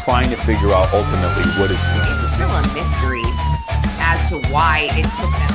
trying to figure out ultimately what is. It's still a mystery as to why it took them.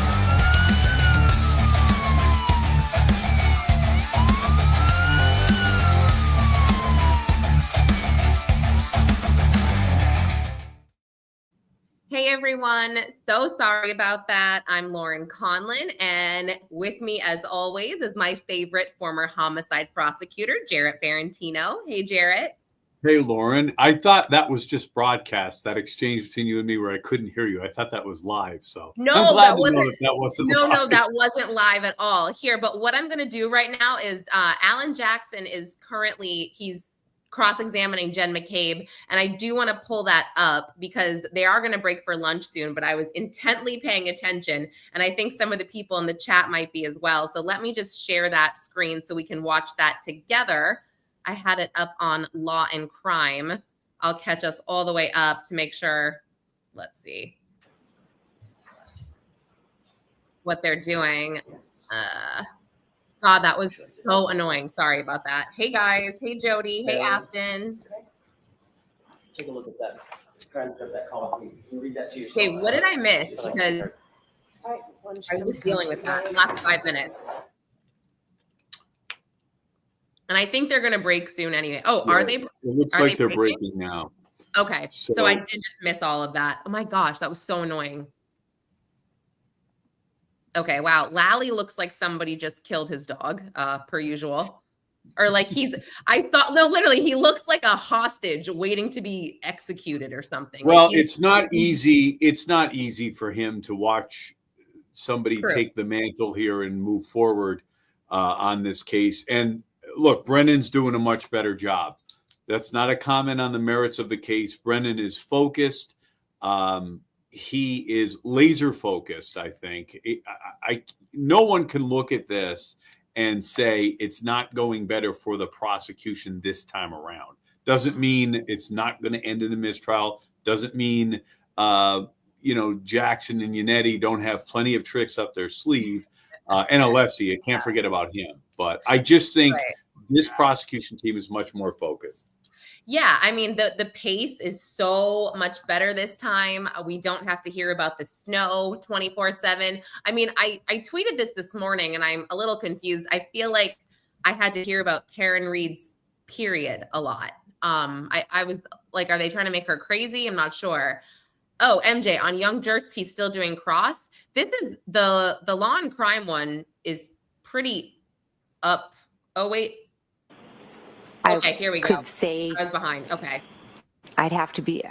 Hey everyone, so sorry about that. I'm Lauren Conlon, and with me as always is my favorite former homicide prosecutor, Jarrett Barentino. Hey Jarrett. Hey Lauren, I thought that was just broadcast, that exchange between you and me where I couldn't hear you. I thought that was live, so no, I'm glad that to know wasn't. that wasn't No, live. no, that wasn't live at all here. But what I'm going to do right now is Alan Jackson is currently, he's cross-examining Jen McCabe, and I do want to pull that up because they are going to break for lunch soon, but I was intently paying attention, and I think some of the people in the chat might be as well. So let me just share that screen so we can watch that together. I had it up on Law and Crime. I'll catch us all the way up to make sure. Let's see what they're doing. God, that was so annoying. Sorry about that. Hey guys. Hey Jody. Hey Afton. Take a look at that. Try and put that column. You can read that to yourself. Okay, what did I miss? Because I was just dealing with that last 5 minutes. And I think they're going to break soon anyway. Oh, yeah, are they? It looks like they're breaking now. Okay, so I did just miss all of that. Oh my gosh, that was so annoying. Okay, wow. Lally looks like somebody just killed his dog, per usual. Or like I thought, no, literally, he looks like a hostage waiting to be executed or something. Well, like it's not easy. It's not easy for him to watch somebody take the mantle here and move forward on this case. And look, Brennan's doing a much better job. That's not a comment on the merits of the case. Brennan is focused. He is laser focused, I think. No one can look at this and say it's not going better for the prosecution this time around. Doesn't mean it's not going to end in a mistrial. Doesn't mean, Jackson and Yannetti don't have plenty of tricks up their sleeve. And Alessi, I can't forget about him. But I just think this prosecution team is much more focused. Yeah, I mean, the pace is so much better this time. We don't have to hear about the snow 24/7. I mean, I tweeted this morning, and I'm a little confused. I feel like I had to hear about Karen Reed's period a lot. I was like, are they trying to make her crazy? I'm not sure. Oh, MJ, on Young Jerks, he's still doing cross. This is the Law and Crime one is pretty up. Oh, wait. Okay, here we go. Could say I was behind. Okay. I'd have to be.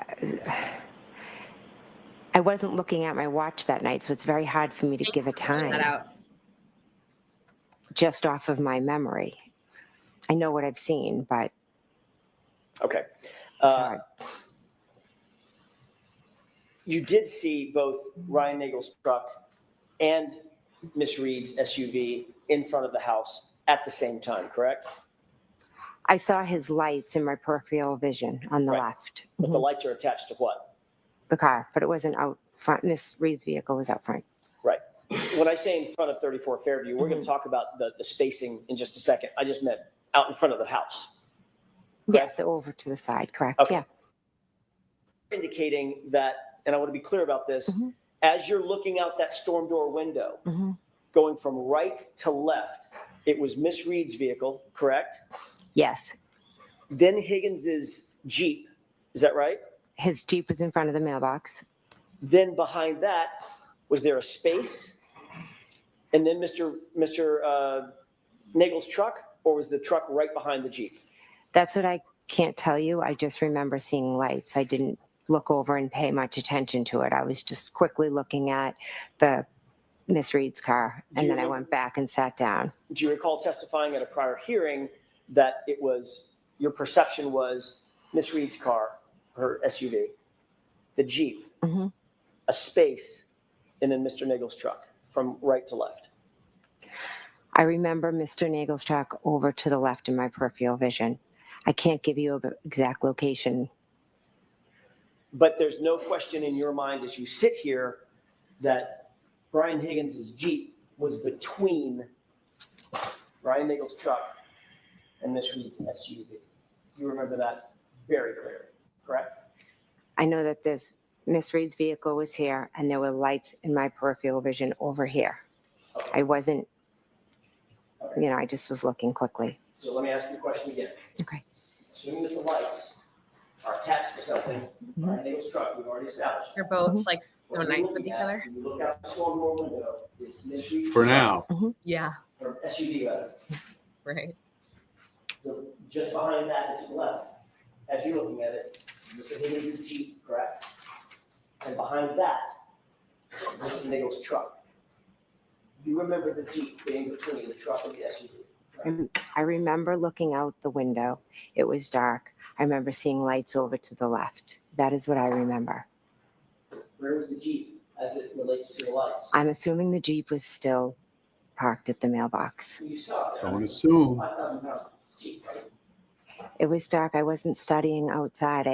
I wasn't looking at my watch that night, so it's very hard for me to give a time. That out. Just off of my memory. I know what I've seen, but. Okay. You did see both Ryan Nagel's truck and Miss Reed's SUV in front of the house at the same time, correct? I saw his lights in my peripheral vision on the left. But the lights are attached to what? The car, but it wasn't out front. Miss Reed's vehicle was out front. Right. When I say in front of 34 Fairview, we're going to talk about the spacing in just a second. I just meant out in front of the house. Correct? Yes, over to the side, correct. Okay. Yeah. Indicating that, and I want to be clear about this, as you're looking out that storm door window, going from right to left, it was Miss Reed's vehicle, correct? Yes. Then Higgins's Jeep. Is that right? His Jeep was in front of the mailbox. Then behind that, was there a space? And then Mr. Nagel's truck, or was the truck right behind the Jeep? That's what I can't tell you. I just remember seeing lights. I didn't look over and pay much attention to it. I was just quickly looking at the Miss Reed's car, and then I went back and sat down. Do you recall testifying at a prior hearing that it was, your perception was Miss Reed's car, her SUV, the Jeep, a space, and then Mr. Nagel's truck from right to left? I remember Mr. Nagel's truck over to the left in my peripheral vision. I can't give you an exact location. But there's no question in your mind as you sit here that Brian Higgins' Jeep was between Brian Nagel's truck and Miss Reed's SUV. You remember that very clearly, correct? I know that this Miss Reed's vehicle was here and there were lights in my peripheral vision over here. I wasn't, I just was looking quickly. So let me ask you a question again. Okay. Assuming that the lights are attached to something, Brian Eagle's truck, we've already established. They're both Mhm. like so What nice you're with looking each at, other. when you look out the storm door window, is Miss Reed's For truck, now. Yeah. or SUV rather. Right. So just behind that is to the left. As you're looking at it, Mr. Higgins' Jeep, correct? And behind that, Mr. Nichols' truck. You remember the Jeep being between the truck and the SUV? Right? I remember looking out the window. It was dark. I remember seeing lights over to the left. That is what I remember. Where was the Jeep as it relates to the lights? I'm assuming the Jeep was still parked at the mailbox. You saw it there. Don't assume. 5,000 pounds Jeep, right? It was dark. I wasn't studying outside.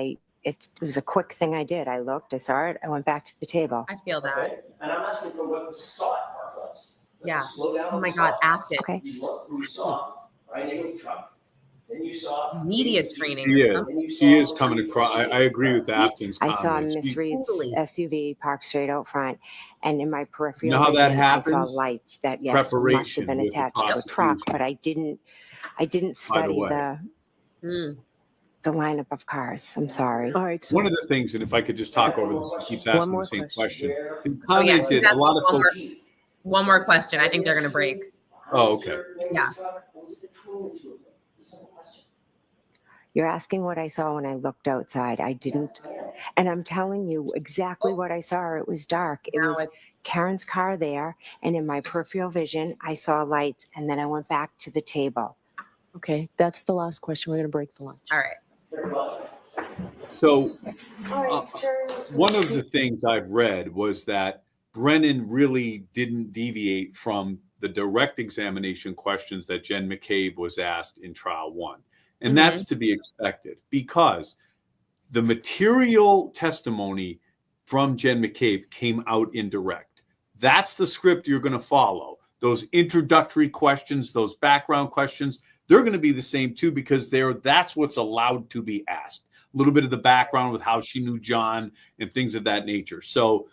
It was a quick thing I did. I looked, I saw it, I went back to the table. I feel that. Okay. And I'm asking for what the saw it part was. Let's Yeah. just slow down Oh on my the God, saw. active. Okay. You looked and you saw Brian Nichols' truck. Then you saw Media Higgins' Jeep. training. She or is. something. She is coming across. I agree with Afton's I saw comment. Miss Reed's Totally. SUV parked straight out front, and in my peripheral You know how that vision, I saw happens? lights that yes must have Preparation been with the attached to a truck, prosecution. but I didn't study way. the lineup of cars. I'm sorry. All right. So One of the things, and if I could just talk over this, he keeps asking more the same question. question. He Oh, yeah, commented he's a lot of asking folks. one more question. I think they're going to break. Oh, okay. Yeah. You're asking what I saw when I looked outside. I didn't, and I'm telling you exactly what I saw. It was dark. It Now was Karen's car there, and in my peripheral vision, I saw lights, and then I went back to the table. okay, that's the last question. We're going to break for lunch. All right. So one of the things I've read was that Brennan really didn't deviate from the direct examination questions that Jen McCabe was asked in trial one. And that's to be expected because the material testimony from Jen McCabe came out indirect. That's the script you're going to follow. Those introductory questions, those background questions, they're going to be the same too because that's what's allowed to be asked. A little bit of the background with how she knew John and things of that nature. So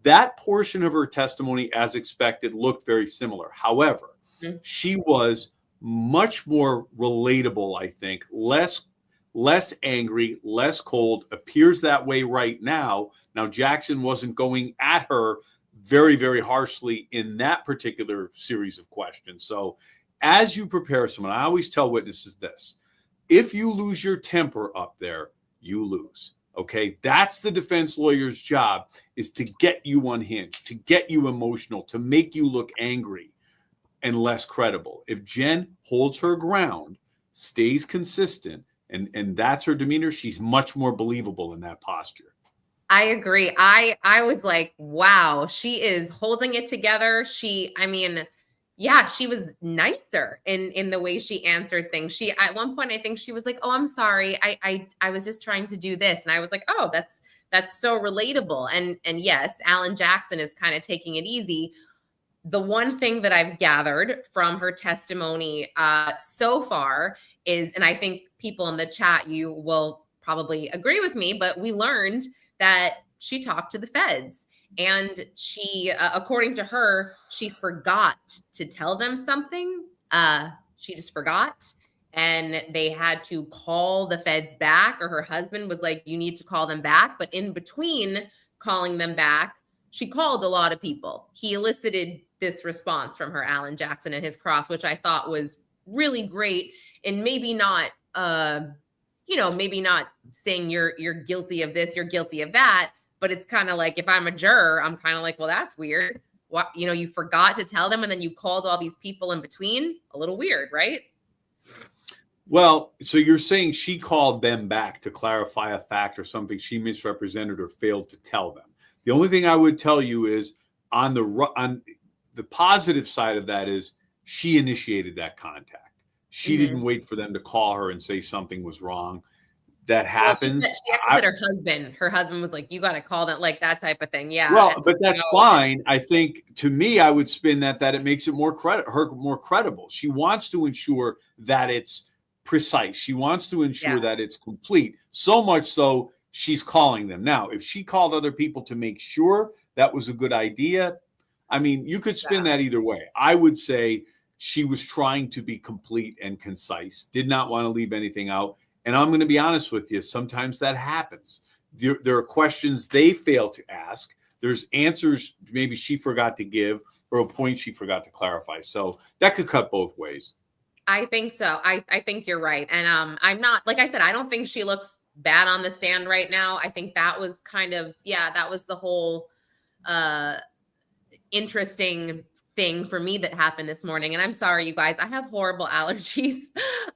that portion of her testimony, as expected, looked very similar. However, she was much more relatable, I think, less angry, less cold, appears that way right now. Now, Jackson wasn't going at her very, very harshly in that particular series of questions. So as you prepare someone, I always tell witnesses this: if you lose your temper up there, you lose. Okay, that's the defense lawyer's job, is to get you unhinged, to get you emotional, to make you look angry and less credible. If Jen holds her ground, stays consistent, and that's her demeanor, she's much more believable in that posture. I agree. I was like, wow, she is holding it together. She was nicer in the way she answered things. She, at one point, I think she was like, oh, I'm sorry. I was just trying to do this. And I was like, oh, that's so relatable. And yes, Alan Jackson is kind of taking it easy. The one thing that I've gathered from her testimony so far is, and I think people in the chat, you will probably agree with me, but we learned that she talked to the feds. And she, according to her, she forgot to tell them something. She just forgot. And they had to call the feds back, or her husband was like, you need to call them back. But in between calling them back, she called a lot of people. He elicited this response from her, Alan Jackson, and his cross, which I thought was really great. And maybe not, maybe not saying you're guilty of this, you're guilty of that. But it's kind of like, if I'm a juror, I'm kind of like, well, that's weird. What, you forgot to tell them and then you called all these people in between. A little weird, right? Well, so you're saying she called them back to clarify a fact or something she misrepresented or failed to tell them. The only thing I would tell you is on the positive side of that is she initiated that contact. She didn't wait for them to call her and say something was wrong. That happens. Well, she said her husband was like, you got to call them, like that type of thing. Yeah. Well, but that's fine. I think, to me, I would spin that it makes it more credible. She wants to ensure that it's precise. She wants to ensure that it's complete. So much so, she's calling them. Now, if she called other people to make sure that was a good idea, I mean, you could spin that either way. I would say she was trying to be complete and concise, did not want to leave anything out. And I'm going to be honest with you, sometimes that happens. There are questions they fail to ask. There's answers maybe she forgot to give or a point she forgot to clarify. So that could cut both ways. I think so. I think you're right. And I'm not, like I said, I don't think she looks bad on the stand right now. I think that was kind of, that was the whole interesting thing for me that happened this morning. And I'm sorry, you guys, I have horrible allergies.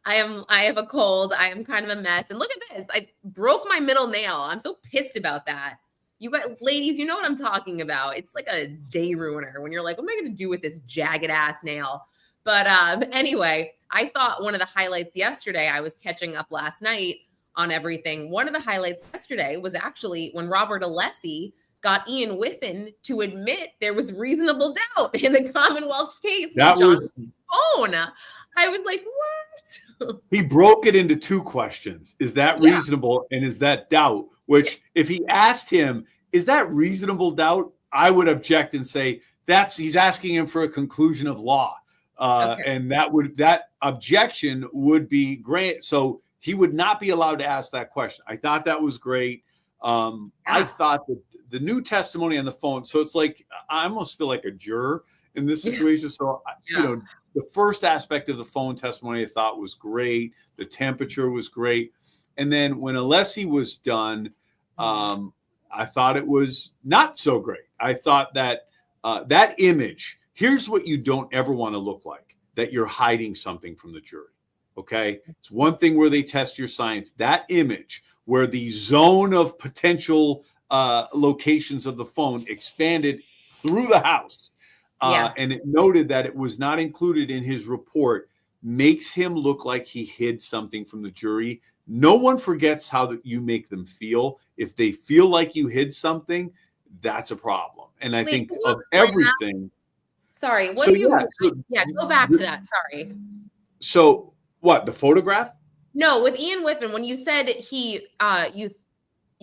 I have a cold. I am kind of a mess. And look at this. I broke my middle nail. I'm so pissed about that. You guys, ladies, you know what I'm talking about. It's like a day ruiner when you're like, what am I going to do with this jagged ass nail? But anyway, I thought one of the highlights yesterday, I was catching up last night on everything. One of the highlights yesterday was actually when Robert Alessi got Ian Whiffen to admit there was reasonable doubt in the Commonwealth's case. That was phone. I was like, what? He broke it into two questions. Is that reasonable? And is that doubt? Which if he asked him, is that reasonable doubt? I would object and say he's asking him for a conclusion of law. And that objection would be granted. So he would not be allowed to ask that question. I thought that was great. I thought that the new testimony on the phone. So it's like, I almost feel like a juror in this situation. So, the first aspect of the phone testimony I thought was great. The temperature was great. And then when Alessi was done, I thought it was not so great. I thought that that image, here's what you don't ever want to look like, that you're hiding something from the jury. Okay. It's one thing where they test your science. That image where the zone of potential locations of the phone expanded through the house. And it noted that it was not included in his report, makes him look like he hid something from the jury. No one forgets how you make them feel. If they feel like you hid something, that's a problem. And I think of everything. Sorry. What so, do you? Yeah, go back to that. Sorry. So what? The photograph? No, with Ian Whiffen, when you said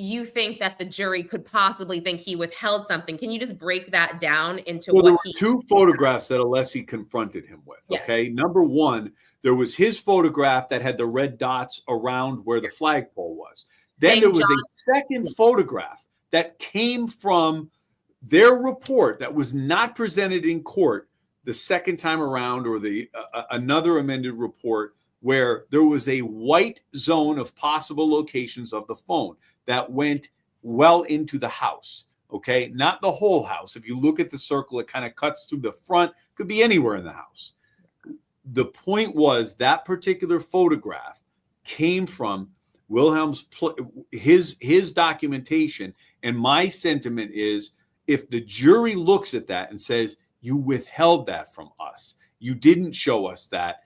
you think that the jury could possibly think he withheld something, can you just break that down into there what were two photographs that Alessi confronted him with. Yes. Okay. Number one, there was his photograph that had the red dots around where the flagpole was. Then there was a second photograph that came from their report that was not presented in court the second time around, or the another amended report, where there was a white zone of possible locations of the phone that went well into the house. Okay. Not the whole house. If you look at the circle, it kind of cuts through the front, could be anywhere in the house. The point was that particular photograph came from Wilhelm's, his documentation. And my sentiment is, if the jury looks at that and says, you withheld that from us, you didn't show us that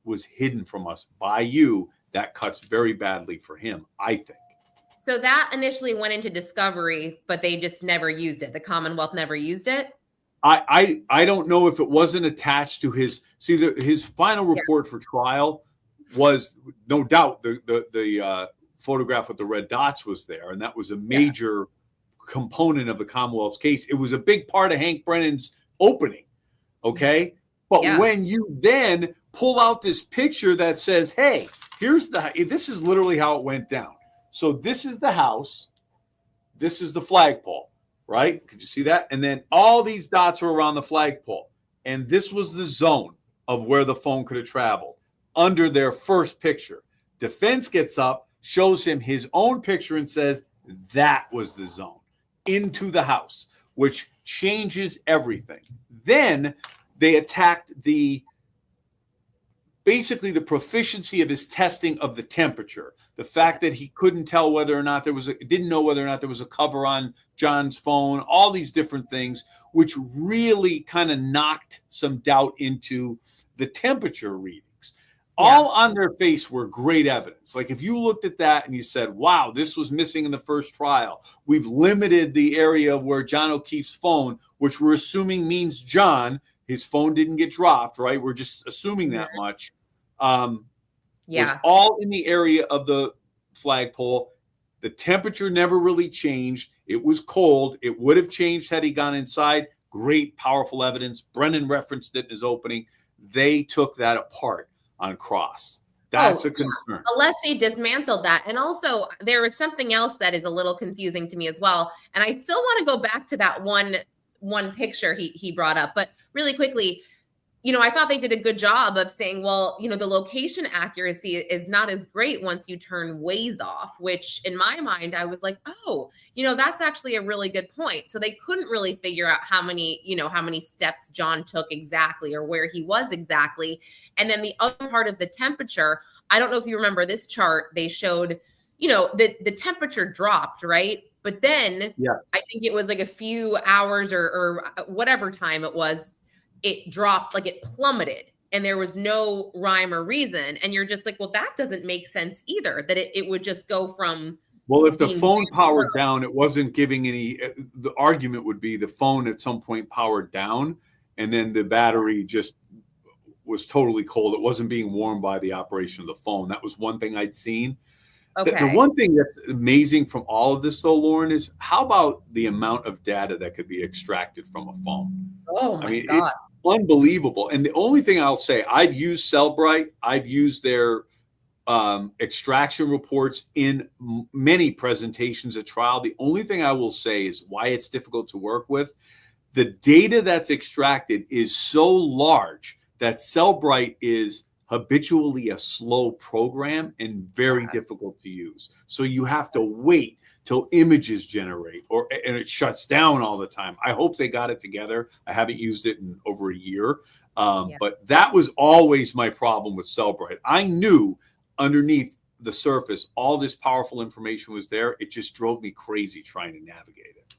was hidden from us by you, that cuts very badly for him, I think. So that initially went into discovery, but they just never used it. The Commonwealth never used it. I don't know if it wasn't attached to his final report for trial was no doubt the photograph with the red dots was there, and that was a major component of the Commonwealth's case. It was a big part of Hank Brennan's opening. Okay. But when you then pull out this picture that says, hey, this is literally how it went down. So this is the house. This is the flagpole, right? Could you see that? And then all these dots were around the flagpole. And this was the zone of where the phone could have traveled under their first picture. Defense gets up, shows him his own picture and says, that was the zone into the house, which changes everything. Then they attacked basically the proficiency of his testing of the temperature, the fact that he couldn't tell whether or not didn't know whether or not there was a cover on John's phone, all these different things, which really kind of knocked some doubt into the temperature readings. All on their face were great evidence. Like if you looked at that and you said, wow, this was missing in the first trial. We've limited the area of where John O'Keefe's phone, which we're assuming means John, his phone didn't get dropped, right? We're just assuming that much. Was all in the area of the flagpole. The temperature never really changed. It was cold. It would have changed had he gone inside. Great, powerful evidence. Brennan referenced it in his opening. They took that apart on cross. That's a concern. Alessi dismantled that. And also, there was something else that is a little confusing to me as well. And I still want to go back to that one picture he brought up. But really quickly, I thought they did a good job of saying, well, the location accuracy is not as great once you turn Waze off, which in my mind, I was like, oh, that's actually a really good point. So they couldn't really figure out how many steps John took exactly or where he was exactly. And then the other part of the temperature, I don't know if you remember this chart, they showed, the temperature dropped, right? But then I think it was like a few hours or whatever time it was, it dropped, like it plummeted, and there was no rhyme or reason. And you're just like, well, that doesn't make sense either, that it would just go from. Well, if the phone powered down, it wasn't giving any, the argument would be the phone at some point powered down, and then the battery just was totally cold. It wasn't being warmed by the operation of the phone. That was one thing I'd seen. Okay. The one thing that's amazing from all of this, though, Lauren, is how about the amount of data that could be extracted from a phone? Oh my God. It's unbelievable. And the only thing I'll say, I've used Cellbrite. I've used their extraction reports in many presentations at trial. The only thing I will say is why it's difficult to work with. The data that's extracted is so large that Cellbrite is habitually a slow program and very difficult to use. So you have to wait till images generate, and it shuts down all the time. I hope they got it together. I haven't used it in over a year, but that was always my problem with Cellbrite. I knew underneath the surface all this powerful information was there. It just drove me crazy trying to navigate it.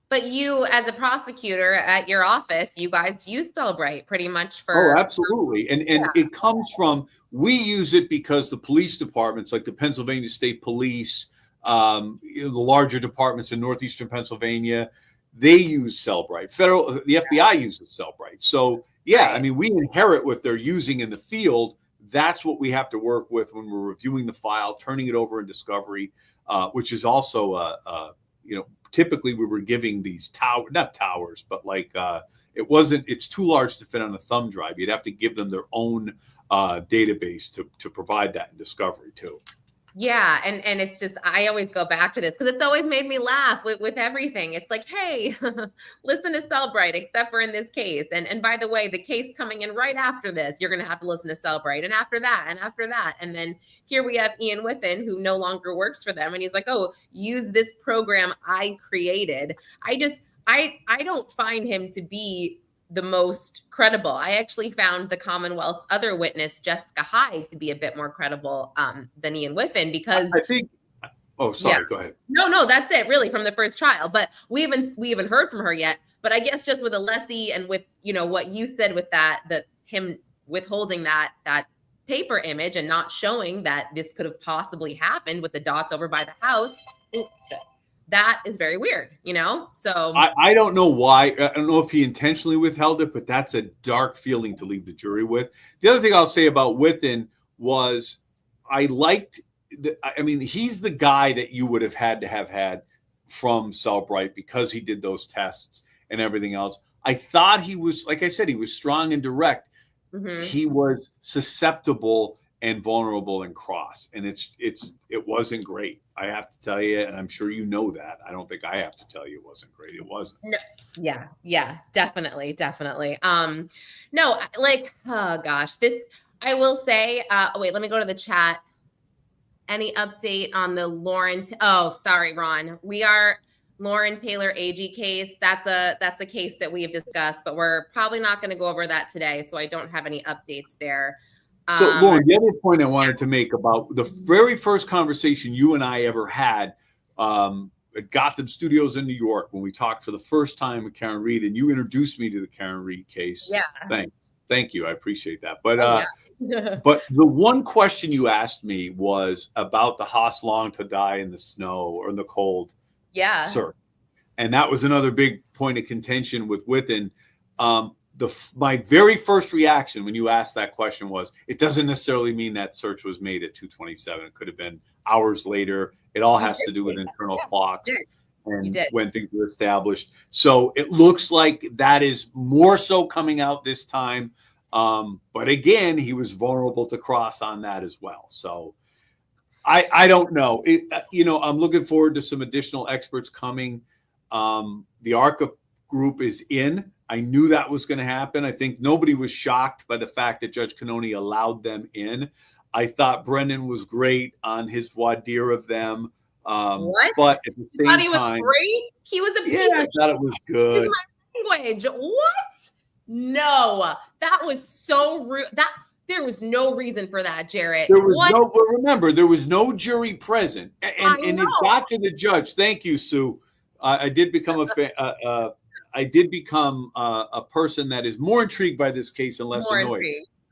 But you, as a prosecutor at your office, you guys use Cellbrite pretty much for. Oh, absolutely. And it comes from, we use it because the police departments, like the Pennsylvania State Police, the larger departments in northeastern Pennsylvania, they use Cellbrite. The FBI uses Cellbrite. So, I mean, we inherit what they're using in the field. That's what we have to work with when we're reviewing the file, turning it over in discovery, which is also typically we were giving these not towers, but like it's too large to fit on a thumb drive. You'd have to give them their own database to provide that in discovery too. Yeah. And it's just, I always go back to this because it's always made me laugh with everything. It's like, hey, listen to Cellbrite, except for in this case. And by the way, the case coming in right after this, you're going to have to listen to Cellbrite, and after that, and after that. And then here we have Ian Whiffen, who no longer works for them. And he's like, oh, use this program I created. I don't find him to be the most credible. I actually found the Commonwealth's other witness, Jessica Hyde, to be a bit more credible than Ian Whiffen, because I think. Oh, sorry. Go ahead. No, that's it, really, from the first trial. But we haven't heard from her yet. But I guess just with Alessi and with what you said with that him withholding that paper image and not showing that this could have possibly happened with the dots over by the house. That is very weird, So I don't know why. I don't know if he intentionally withheld it, but that's a dark feeling to leave the jury with. The other thing I'll say about Whiffen was I liked. He's the guy that you would have had from Cellbrite because he did those tests and everything else. I thought he was, like I said, he was strong and direct. Mm-hmm. He was susceptible and vulnerable and cross, and it wasn't great. I have to tell you, and I'm sure you know that. I don't think I have to tell you it wasn't great. It wasn't. No. Yeah, definitely. No, like, oh gosh, this, I will say, wait, let me go to the chat. Any update on the Lauren? Sorry, Ron. We are Lauren Taylor AG case. That's a case that we have discussed, but we're probably not going to go over that today. So I don't have any updates there. So, Lauren, the other point I wanted to make about the very first conversation you and I ever had at Gotham Studios in New York when we talked for the first time with Karen Reed, and you introduced me to the Karen Reed case. Yeah. Thank you. I appreciate that. But but the one question you asked me was about the Haas Long to die in the snow or in the cold. Yeah. Sir. And that was another big point of contention with Whiffen. my very first reaction when you asked that question was, it doesn't necessarily mean that search was made at 2:27. It could have been hours later. It all has to do with internal clocks and when things were established. So it looks like that is more so coming out this time. But again, he was vulnerable to cross on that as well. So I don't know. I'm looking forward to some additional experts coming. The ARCA group is in. I knew that was going to happen. I think nobody was shocked by the fact that Judge Cannone allowed them in. I thought Brennan was great on his voir dire of them. What? But at the same time, he was great. He was a piece of I thought it was good. Language. What? No, that was so rude. There was no reason for that, Jarrett. Remember, there was no jury present, and it got to the judge. Thank you, Sue. I did become a person that is more intrigued by this case and less annoyed.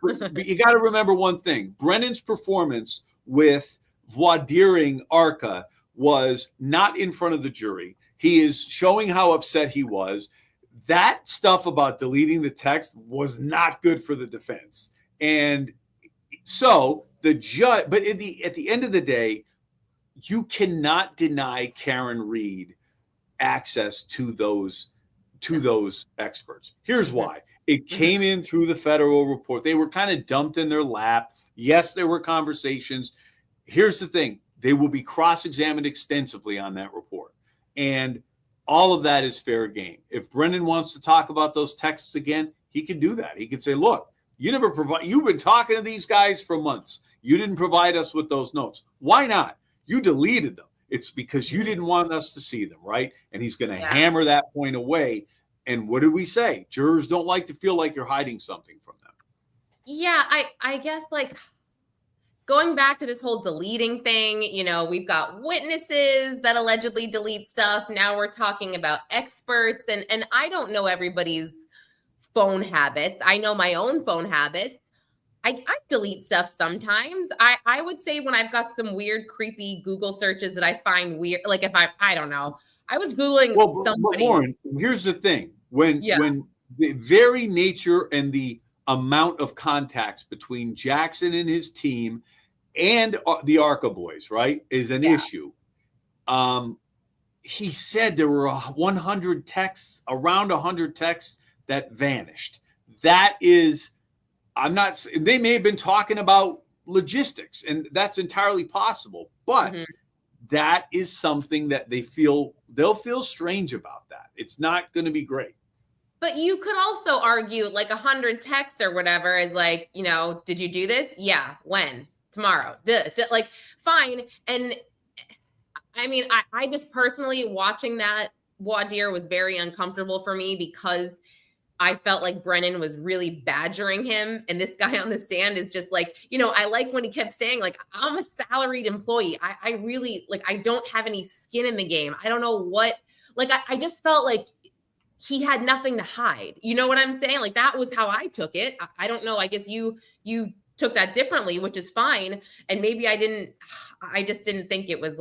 But you got to remember one thing: Brennan's performance with voir diring ARCA was not in front of the jury. He is showing how upset he was. That stuff about deleting the text was not good for the defense. And so the judge, but at the end of the day, you cannot deny Karen Reed access to those experts. Here's why. It came in through the federal report. They were kind of dumped in their lap. Yes, there were conversations. Here's the thing. They will be cross-examined extensively on that report. And all of that is fair game. If Brennan wants to talk about those texts again, he can do that. He can say, look, you've been talking to these guys for months. You didn't provide us with those notes. Why not? You deleted them. It's because you didn't want us to see them, right? And he's going to hammer that point away. And what did we say? Jurors don't like to feel like you're hiding something from them. Yeah, I guess like going back to this whole deleting thing, we've got witnesses that allegedly delete stuff. Now we're talking about experts, and I don't know everybody's phone habits. I know my own phone habits. I delete stuff sometimes. I would say when I've got some weird, creepy Google searches that I find weird, like if I don't know, I was Googling somebody. But Lauren, here's the thing. When the very nature and the amount of contacts between Jackson and his team and the ARCA boys, right, is an issue. He said there were around 100 texts that vanished. That is, they may have been talking about logistics, and that's entirely possible, but that is something that they'll feel strange about that. It's not going to be great. But you could also argue like 100 texts or whatever is like, did you do this? Yeah. When? Tomorrow. Like, fine. And I mean, I just personally watching that voir dire was very uncomfortable for me because I felt like Brennan was really badgering him. And this guy on the stand is just like, I like when he kept saying, like, I'm a salaried employee. I really, like, I don't have any skin in the game. I don't know what, like, I just felt like he had nothing to hide. You know what I'm saying? Like, that was how I took it. I don't know. I guess you took that differently, which is fine. And maybe I just didn't think it was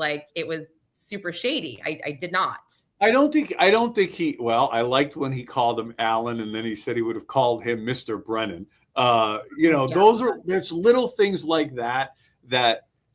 super shady. I did not. I don't think he, well, I liked when he called him Alan, and then he said he would have called him Mr. Brennan. There's little things like that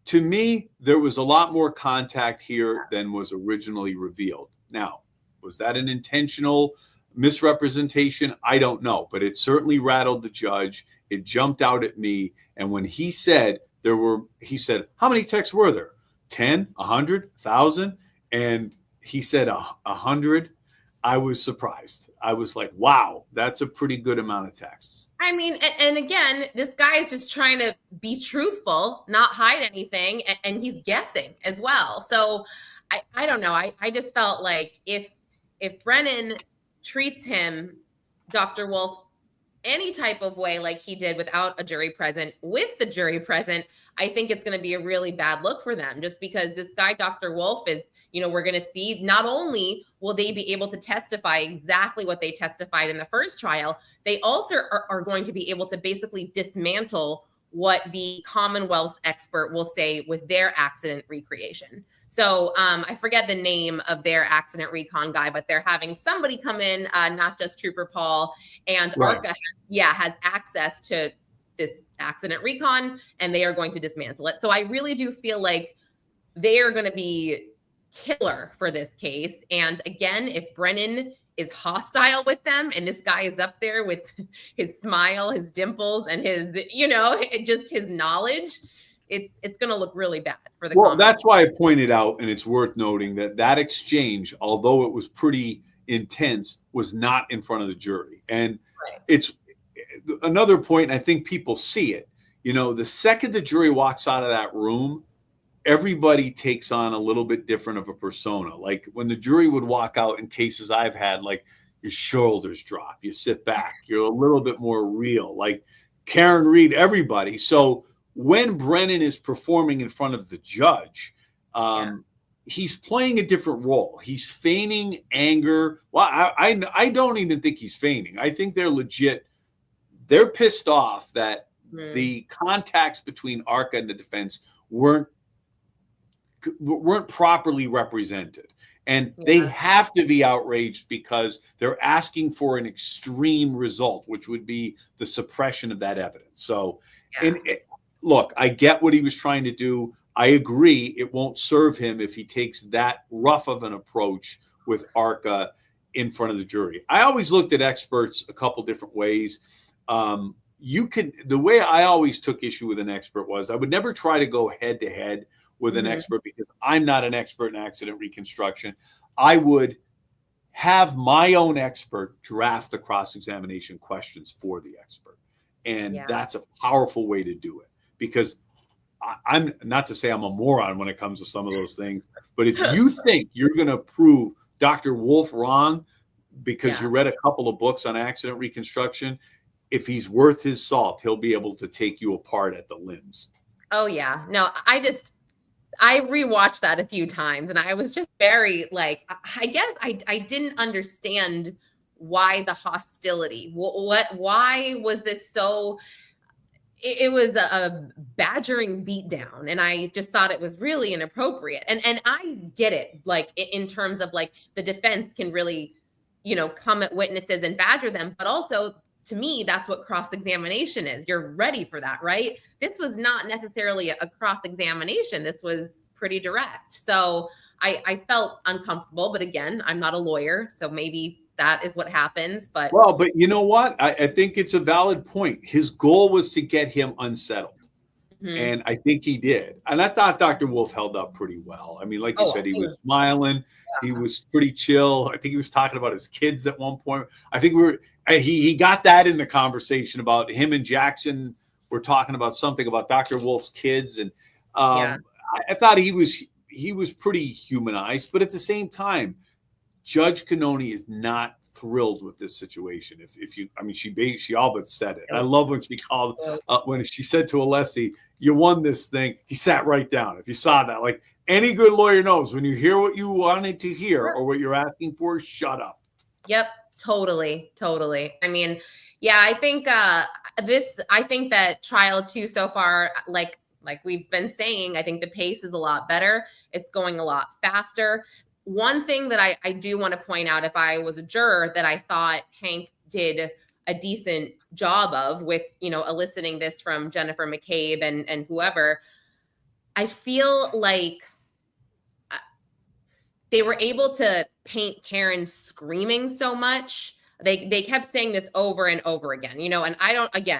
to me, there was a lot more contact here than was originally revealed. Now, was that an intentional misrepresentation? I don't know, but it certainly rattled the judge. It jumped out at me. And when he said how many texts were there? 10, 100, 1,000? And he said 100. I was surprised. I was like, wow, that's a pretty good amount of texts. I mean, and again, this guy is just trying to be truthful, not hide anything. And he's guessing as well. So I don't know. I just felt like if Brennan treats him, Dr. Wolf, any type of way like he did without a jury present, with the jury present, I think it's going to be a really bad look for them, just because this guy, Dr. Wolf, is, we're going to see not only will they be able to testify exactly what they testified in the first trial, they also are going to be able to basically dismantle what the Commonwealth's expert will say with their accident recreation. So I forget the name of their accident recon guy, but they're having somebody come in, not just Trooper Paul, and ARCA has access to this accident recon, and they are going to dismantle it. So I really do feel like they are going to be killer for this case. And again, if Brennan is hostile with them and this guy is up there with his smile, his dimples, and his, just his knowledge, it's going to look really bad for the That's why I pointed out, and it's worth noting that exchange, although it was pretty intense, was not in front of the jury. And it's another point, and I think people see it. The second the jury walks out of that room, everybody takes on a little bit different of a persona. Like when the jury would walk out in cases I've had, like your shoulders drop, you sit back, you're a little bit more real, like Karen Reed, everybody. So when Brennan is performing in front of the judge, he's playing a different role. He's feigning anger. Well, I don't even think he's feigning. I think they're legit. They're pissed off that the contacts between ARCA and the defense weren't properly represented. And they have to be outraged because they're asking for an extreme result, which would be the suppression of that evidence. So, look, I get what he was trying to do. I agree it won't serve him if he takes that rough of an approach with ARCA in front of the jury. I always looked at experts a couple different ways. The way I always took issue with an expert was I would never try to go head to head with an expert because I'm not an expert in accident reconstruction. I would have my own expert draft the cross-examination questions for the expert. And that's a powerful way to do it, because I'm not to say I'm a moron when it comes to some of those things, but if you think you're going to prove Dr. Wolf wrong because you read a couple of books on accident reconstruction, if he's worth his salt, he'll be able to take you apart at the limbs. Oh yeah. No, I rewatched that a few times and I was just very I guess I didn't understand why the hostility. Why was this so? It was a badgering beatdown, and I just thought it was really inappropriate. And I get it, in terms of the defense can really, come at witnesses and badger them, but also to me, that's what cross-examination is. You're ready for that, right? This was not necessarily a cross-examination. This was pretty direct. So I felt uncomfortable, but again, I'm not a lawyer, so maybe that is what happens. But you know what? I think it's a valid point. His goal was to get him unsettled. And I think he did. And I thought Dr. Wolf held up pretty well. I mean, like you said, he was smiling. Yeah. He was pretty chill. I think he was talking about his kids at one point. I think he got that in the conversation about him and Jackson were talking about something about Dr. Wolf's kids. And I thought he was pretty humanized. But at the same time, Judge Cannoni is not thrilled with this situation. She all but said it. I love when she called, when she said to Alessi, "You won this thing." He sat right down. If you saw that, like any good lawyer knows, when you hear what you wanted to hear or what you're asking for, shut up. Yep, totally. I mean, I think I think that trial 2 so far, like we've been saying, I think the pace is a lot better. It's going a lot faster. One thing that I do want to point out, if I was a juror, that I thought Hank did a decent job of with, eliciting this from Jennifer McCabe and whoever, I feel like they were able to paint Karen screaming so much. They kept saying this over and over again, and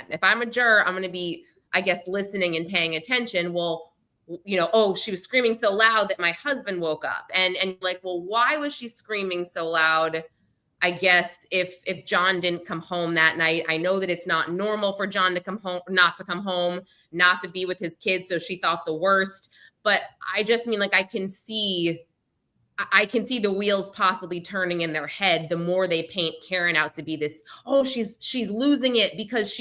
if I'm a juror, I'm going to be, I guess, listening and paying attention. Well, she was screaming so loud that my husband woke up. And well, why was she screaming so loud? I guess if John didn't come home that night, I know that it's not normal for John to come home, not to come home, not to be with his kids. So she thought the worst. But I just mean, I can see the wheels possibly turning in their head the more they paint Karen out to be this, she's losing it because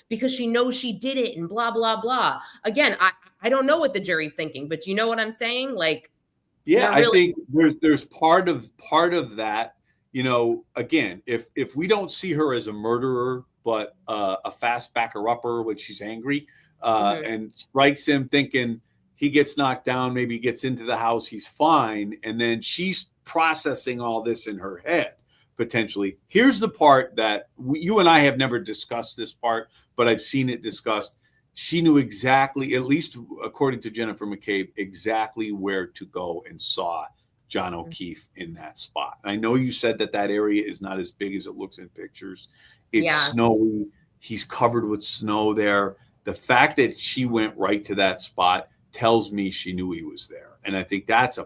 because she knows she did it and blah, blah, blah. Again, I don't know what the jury's thinking, but you know what I'm saying? I think there's part of that, again, if we don't see her as a murderer but a fast backer-upper when she's angry, Mhm. and strikes him thinking he gets knocked down, maybe gets into the house, he's fine. And then she's processing all this in her head, potentially. Here's the part that you and I have never discussed this part, but I've seen it discussed. She knew exactly, at least according to Jennifer McCabe, exactly where to go and saw John O'Keefe in that spot. I know you said that that area is not as big as it looks in pictures. It's Yeah. snowy. He's covered with snow there. The fact that she went right to that spot tells me she knew he was there. And I think that's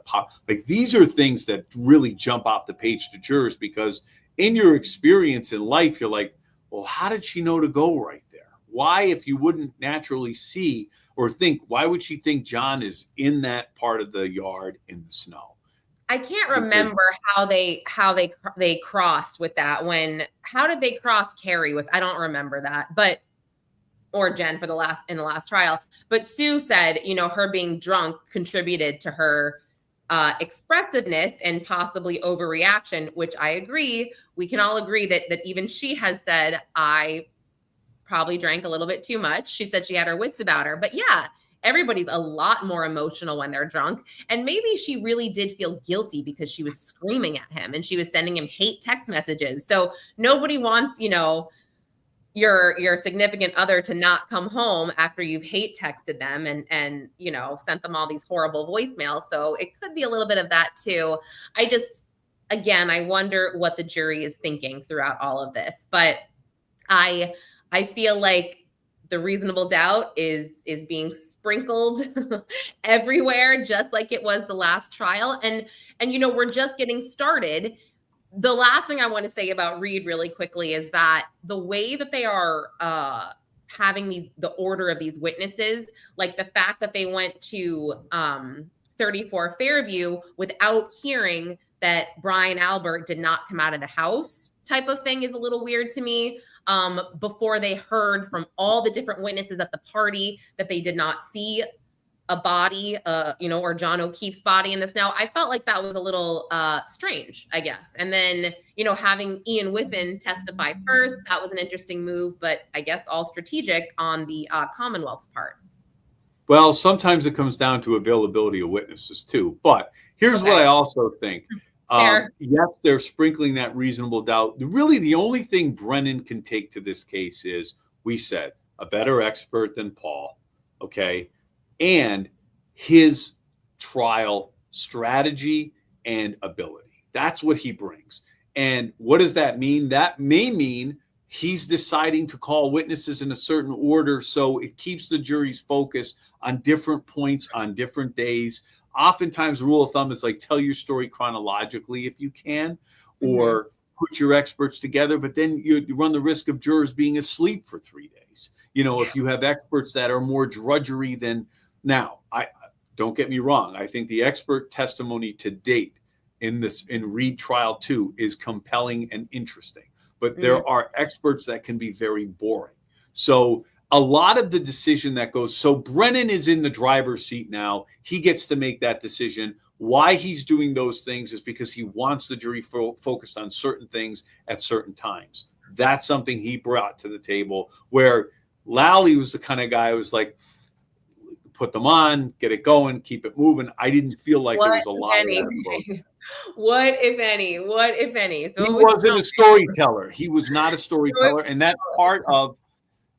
like, these are things that really jump off the page to jurors, because in your experience in life, you're like, well, how did she know to go right there? Why, if you wouldn't naturally see or think, why would she think John is in that part of the yard in the snow? I can't remember how they crossed with that. How did they cross Carrie with? I don't remember that, but or Jen in the last trial. But Sue said, her being drunk contributed to her expressiveness and possibly overreaction, which I agree. We can all agree that even she has said, I probably drank a little bit too much. She said she had her wits about her. But yeah, everybody's a lot more emotional when they're drunk. And maybe she really did feel guilty because she was screaming at him and she was sending him hate text messages. So nobody wants, your significant other to not come home after you've hate texted them and sent them all these horrible voicemails. So it could be a little bit of that too. I wonder what the jury is thinking throughout all of this. But I feel like the reasonable doubt is being sprinkled everywhere, just like it was the last trial. And we're just getting started. The last thing I want to say about Reed really quickly is that the way that they are having the order of these witnesses, like the fact that they went to 34 Fairview without hearing that Brian Albert did not come out of the house type of thing is a little weird to me. Before they heard from all the different witnesses at the party that they did not see a body, or John O'Keefe's body in the snow. I felt like that was a little strange, I guess. And then, having Ian Whiffen testify first, that was an interesting move, but I guess all strategic on the Commonwealth's part. Well, sometimes it comes down to availability of witnesses too. But here's what I also think. Yes, they're sprinkling that reasonable doubt. Really, the only thing Brennan can take to this case is, we said, a better expert than Paul, okay, and his trial strategy and ability. That's what he brings. And what does that mean? That may mean he's deciding to call witnesses in a certain order, so it keeps the jury's focus on different points on different days. Oftentimes, the rule of thumb is like, tell your story chronologically if you can, or put your experts together, but then you run the risk of jurors being asleep for 3 days. If you have experts that are more drudgery than now, I don't get me wrong. I think the expert testimony to date in Reed trial 2 is compelling and interesting, but there are experts that can be very boring. So a lot of the decision that goes, so Brennan is in the driver's seat now. He gets to make that decision. Why he's doing those things is because he wants the jury focused on certain things at certain times. That's something he brought to the table, where Lally was the kind of guy who was like, put them on, get it going, keep it moving. I didn't feel like there was a lot of that. What, if any? So he wasn't a storyteller. He was not a storyteller. And that's part of,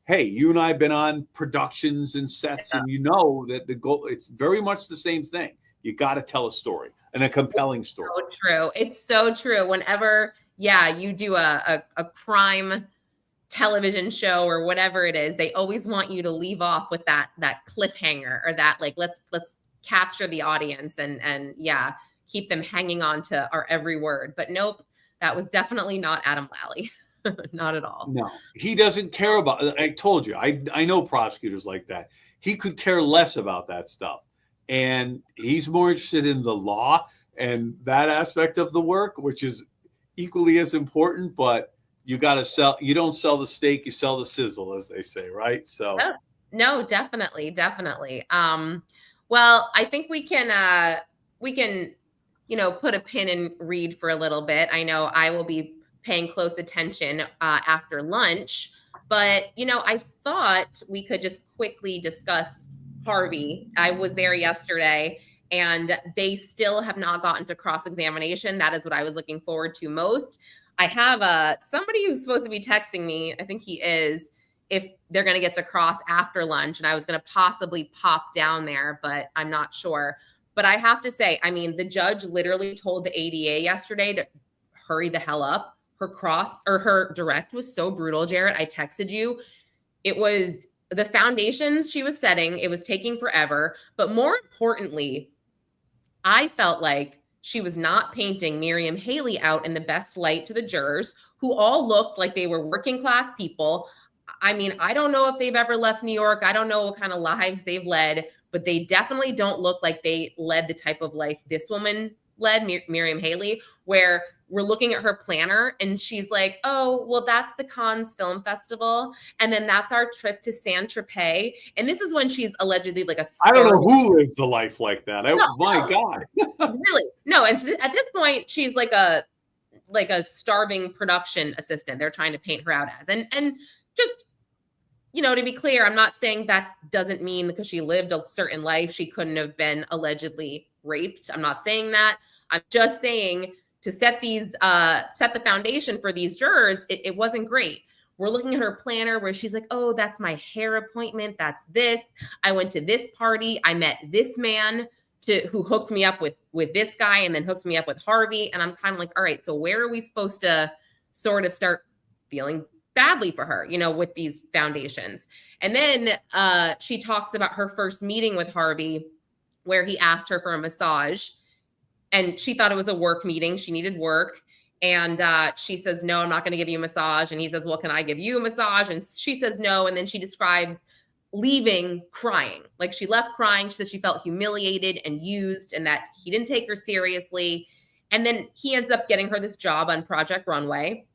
hey, you and I have been on productions and sets, and that the goal, it's very much the same thing. You got to tell a story, and a compelling story. So true. It's so true. Whenever, you do a crime television show or whatever it is, they always want you to leave off with that cliffhanger, or that, like, let's capture the audience and keep them hanging on to our every word. But nope, that was definitely not Adam Lally. Not at all. No, he doesn't care about, I told you, I know prosecutors like that. He could care less about that stuff. And he's more interested in the law and that aspect of the work, which is equally as important, but you got to you don't sell the steak, you sell the sizzle, as they say, right? So no, definitely. Well, I think we can put a pin in Reed for a little bit. I know I will be paying close attention after lunch But, I thought we could just quickly discuss Harvey. I was there yesterday and they still have not gotten to cross-examination. That is what I was looking forward to most. I have somebody who's supposed to be texting me, I think he is, if they're going to get to cross after lunch. And I was going to possibly pop down there, but I'm not sure. But I have to say, the judge literally told the ADA yesterday to hurry the hell up. Her direct was so brutal, Jarrett. I texted you. It was the foundations she was setting. It was taking forever. But more importantly, I felt like she was not painting Miriam Haley out in the best light to the jurors, who all looked like they were working class people. I don't know if they've ever left New York. I don't know what kind of lives they've led, but they definitely don't look like they led the type of life this woman led, Miriam Haley, where we're looking at her planner and she's like, oh, well, that's the Cannes Film Festival. And then that's our trip to Saint-Tropez. And this is when she's allegedly like a star. I don't know who lives a life like that. My God. Really? No. And at this point, she's like a starving production assistant. They're trying to paint her out as. And just, to be clear, I'm not saying that doesn't mean because she lived a certain life, she couldn't have been allegedly raped. I'm not saying that. I'm just saying to set the foundation for these jurors, it wasn't great. We're looking at her planner where she's like, oh, that's my hair appointment. That's this. I went to this party. I met this man who hooked me up with this guy and then hooked me up with Harvey. And I'm kind of like, all right, so where are we supposed to sort of start feeling badly for her, with these foundations? And then she talks about her first meeting with Harvey where he asked her for a massage. And she thought it was a work meeting. She needed work. And she says, no, I'm not going to give you a massage. And he says, well, can I give you a massage? And she says no. And then she describes leaving crying. Like she left crying. She said she felt humiliated and used and that he didn't take her seriously. And then he ends up getting her this job on Project Runway.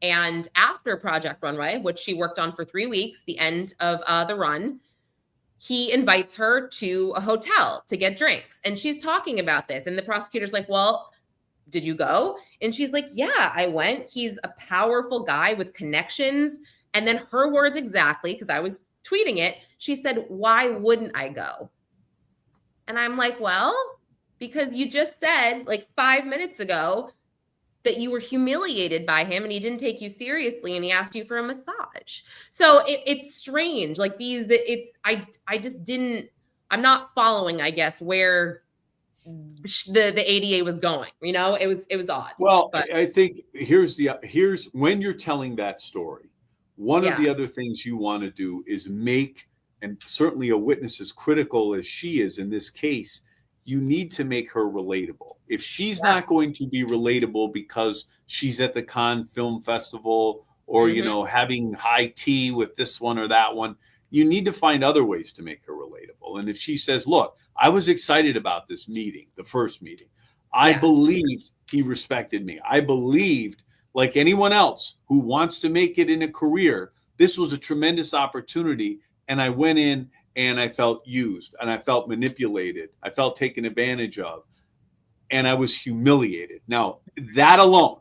And after Project Runway, which she worked on for 3 weeks, the end of the run, he invites her to a hotel to get drinks. And she's talking about this. And the prosecutor's like, well, did you go? And she's like, yeah, I went. He's a powerful guy with connections. And then her words exactly, because I was tweeting it, she said, why wouldn't I go? And I'm like, well, because you just said like 5 minutes ago that you were humiliated by him and he didn't take you seriously and he asked you for a massage. So it's strange. Like I just didn't, I'm not following, I guess, where the ADA was going, it was odd. Well, but I think here's when you're telling that story, one of the other things you want to do is make, and certainly a witness as critical as she is in this case, you need to make her relatable. If she's not going to be relatable because she's at the Cannes Film Festival or, having high tea with this one or that one, you need to find other ways to make her relatable. And if she says, look, I was excited about this meeting, the first meeting. I believed he respected me. I believed, like anyone else who wants to make it in a career, this was a tremendous opportunity. And I went in and I felt used and I felt manipulated. I felt taken advantage of and I was humiliated. Now, that alone,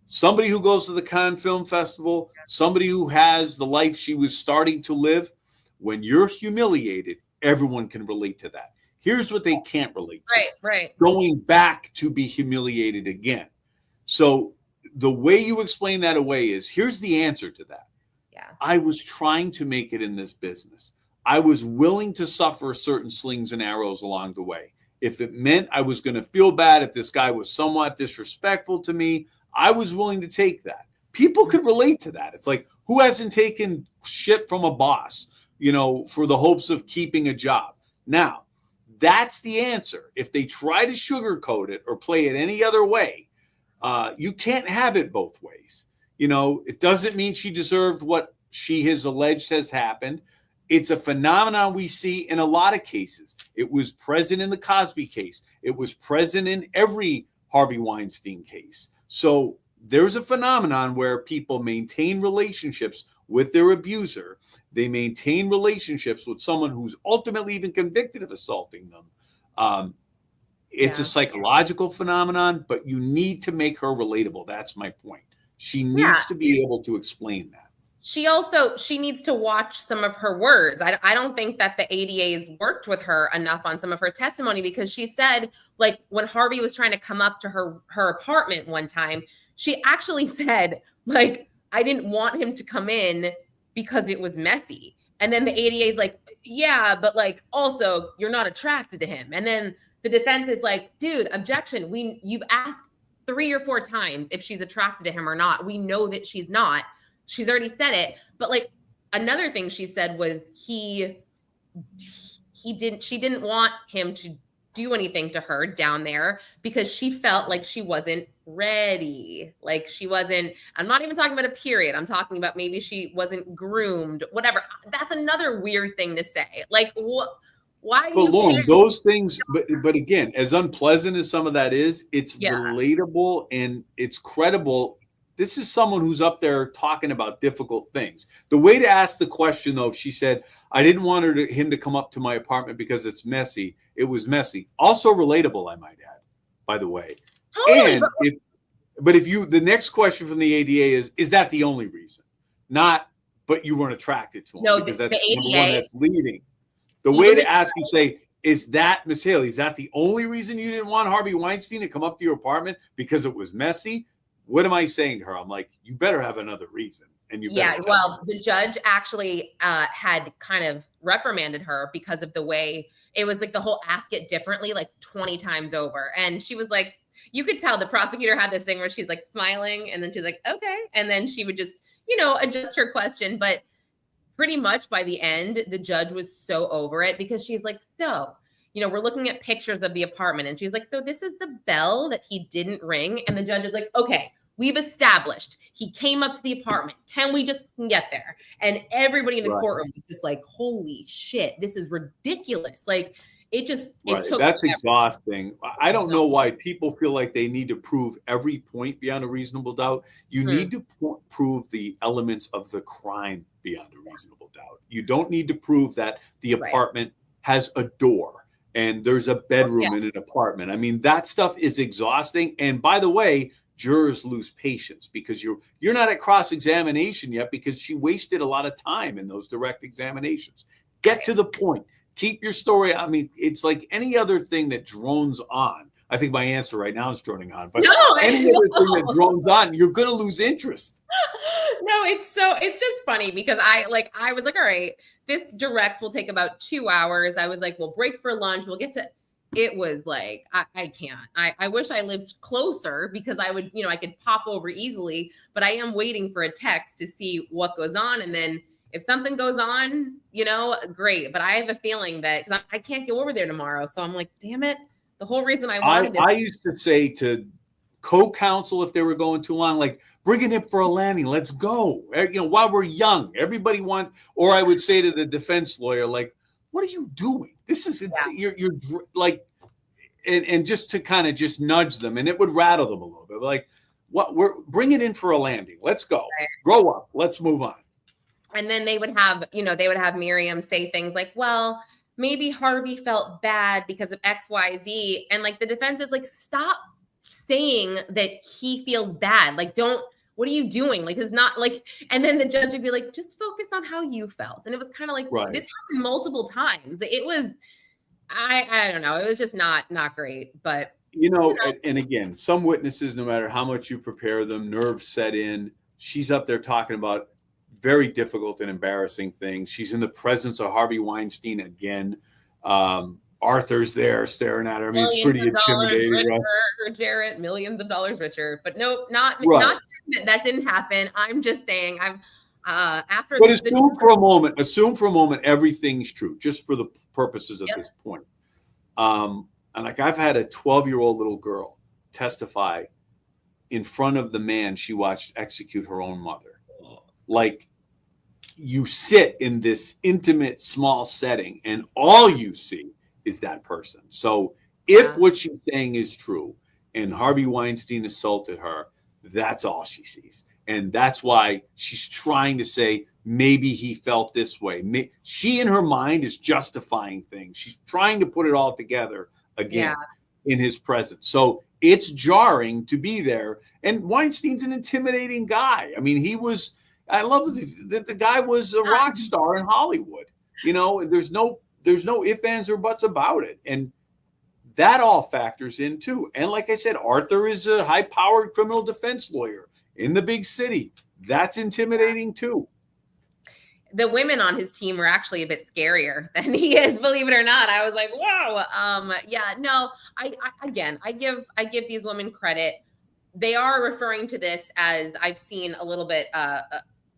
somebody who goes to the Cannes Film Festival, somebody who has the life she was starting to live, when you're humiliated, everyone can relate to that. Here's what they can't relate to. Right. Going back to be humiliated again. So the way you explain that away is, here's the answer to that. Yeah. I was trying to make it in this business. I was willing to suffer certain slings and arrows along the way. If it meant I was going to feel bad, if this guy was somewhat disrespectful to me, I was willing to take that. People could relate to that. It's like, who hasn't taken shit from a boss, for the hopes of keeping a job? Now, that's the answer. If they try to sugarcoat it or play it any other way, you can't have it both ways. It doesn't mean she deserved what she has alleged has happened. It's a phenomenon we see in a lot of cases. It was present in the Cosby case. It was present in every Harvey Weinstein case. So there's a phenomenon where people maintain relationships with their abuser. They maintain relationships with someone who's ultimately even convicted of assaulting them. It's a psychological phenomenon, but you need to make her relatable. That's my point. She needs to be able to explain that. she needs to watch some of her words. I don't think that the ADAs worked with her enough on some of her testimony, because she said, like, when Harvey was trying to come up to her apartment one time, she actually said, like, I didn't want him to come in because it was messy. And then the ADA is like, yeah, but like, also you're not attracted to him. And then the defense is like, dude, objection. You've asked 3 or 4 times if she's attracted to him or not. We know that she's not. She's already said it. But like, another thing she said was she didn't want him to do anything to her down there because she felt like she wasn't ready. Like she wasn't, I'm not even talking about a period. I'm talking about maybe she wasn't groomed, whatever. That's another weird thing to say. Like, why? But Lauren, those things, but again, as unpleasant as some of that is, it's relatable and it's credible. This is someone who's up there talking about difficult things. The way to ask the question, though, if she said, I didn't want him to come up to my apartment because it's messy. It was messy. Also relatable, I might add, by the way. Totally, and the next question from the ADA is that the only reason? Not, but you weren't attracted to him. No, because the that's ADA, the one that's leading. The way to ask, you say, is that, Miss Haley, is that the only reason you didn't want Harvey Weinstein to come up to your apartment because it was messy? What am I saying to her? I'm like, you better have another reason. And you better tell me. The judge actually had kind of reprimanded her because of the way it was, like the whole ask it differently, like 20 times over. And she was like, you could tell the prosecutor had this thing where she's like smiling and then she's like, okay. And then she would just, adjust her question. But pretty much by the end, the judge was so over it because she's like, so, we're looking at pictures of the apartment. And she's like, so this is the bell that he didn't ring. And the judge is like, okay, we've established he came up to the apartment. Can we just get there? And everybody in the courtroom was just like, holy shit, this is ridiculous. Like it took. That's exhausting. I don't know why people feel like they need to prove every point beyond a reasonable doubt. You need to prove the elements of the crime beyond a reasonable doubt. You don't need to prove that the apartment has a door and there's a bedroom in an apartment. I mean, that stuff is exhausting. And by the way, jurors lose patience because you're not at cross-examination yet because she wasted a lot of time in those direct examinations. Get to the point. Keep your story. I mean, it's like any other thing that drones on. I think my answer right now is droning on, but any other thing that drones on, you're going to lose interest. No, it's just funny because I was like, all right, this direct will take about 2 hours. I was like, we'll break for lunch. We'll get to, it was like, I can't, I wish I lived closer because I would, I could pop over easily, but I am waiting for a text to see what goes on. And then if something goes on, great. But I have a feeling that because I can't go over there tomorrow. So I'm like, damn it. The whole reason I wanted this. I used to say to co-counsel if they were going too long, like, bring it in for a landing. Let's go. While we're young, everybody or I would say to the defense lawyer, like, what are you doing? This is, you're like, and just to kind of just nudge them and it would rattle them a little bit. Like, bring it in for a landing. Let's go. Right. Grow up. Let's move on. And then they would have, Miriam say things like, well, maybe Harvey felt bad because of X, Y, Z. And like the defense is like, stop saying that he feels bad. Like, what are you doing? Like, it's not like, and then the judge would be like, just focus on how you felt. And it was kind of like, this happened multiple times. It was, I don't know. It was just not great, but. And again, some witnesses, no matter how much you prepare them, nerves set in. She's up there talking about very difficult and embarrassing things. She's in the presence of Harvey Weinstein again. Arthur's there staring at her. I mean, it's pretty intimidating. Richer, Jarrett, millions of dollars richer. But no, not that didn't happen. I'm just saying after. But assume for a moment everything's true, just for the purposes of this point. And like I've had a 12-year-old little girl testify in front of the man she watched execute her own mother. Like you sit in this intimate, small setting and all you see is that person. So if what she's saying is true and Harvey Weinstein assaulted her, that's all she sees. And that's why she's trying to say, maybe he felt this way. She in her mind is justifying things. She's trying to put it all together again in his presence. So it's jarring to be there. And Weinstein's an intimidating guy. I mean, he was I love that the guy was a rock star in Hollywood. You know, and there's no ifs, ands, or buts about it. And that all factors in too. And like I said, Arthur is a high-powered criminal defense lawyer in the big city. That's intimidating too. The women on his team were actually a bit scarier than he is, believe it or not. I was like, wow. Yeah, no, I give these women credit. They are referring to this as, I've seen a little bit